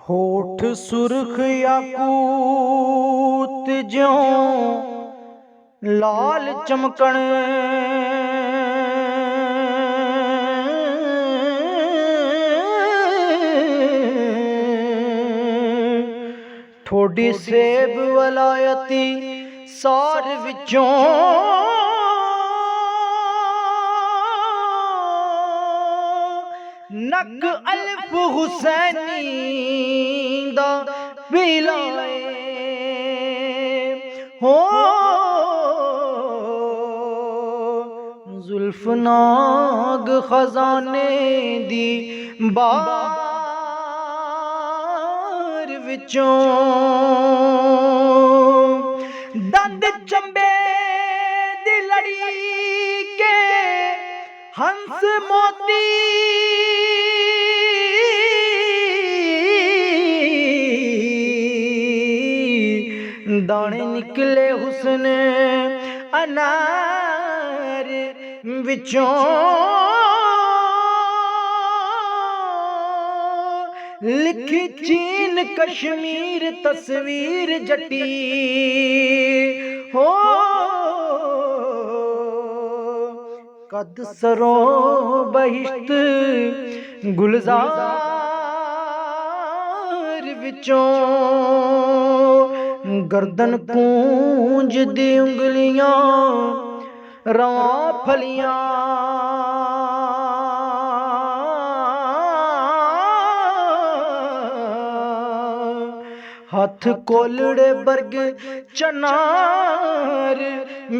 होठ सुर्ख याकूत ज्यों लाल चमकण, ठोडी सेब वलायती सार विचों नक अल्फ हुसैनी दा बिलाए हो जुल्फ नाग खजाने दी बार विचों दंद चंबे दी लड़ी के हंस मोती दाने निकले हुस्न अनार विचों, लिखी चीन कश्मीर तस्वीर जटी हो कद सरो बहिश्त गुलजार विचों, गर्दन कूंज दी उंगलियां रवां फलियां हथ कोलड़े बरग चनार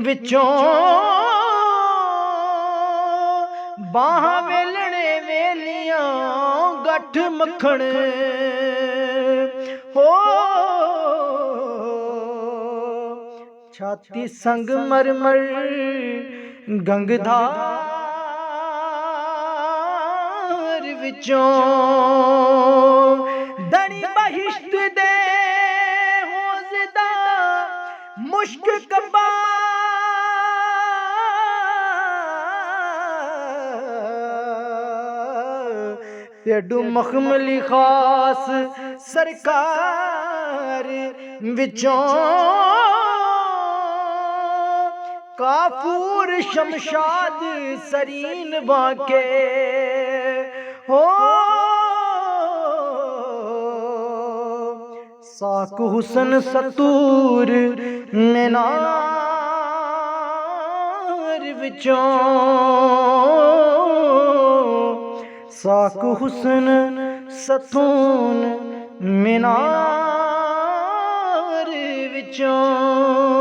विचों, बाह वेलणे वेलियां गठ मखण हो छाती संग मरमर गंगधार विचों, दनी बहिश्त दे होज़दा मुश्क कबा तेडू मखमली खास सरकार विचों, काफूर शमशाद सरीन बाके हो साक हुसन सतूर मीनार विचों, साक हुसन सतून मीनार विचों।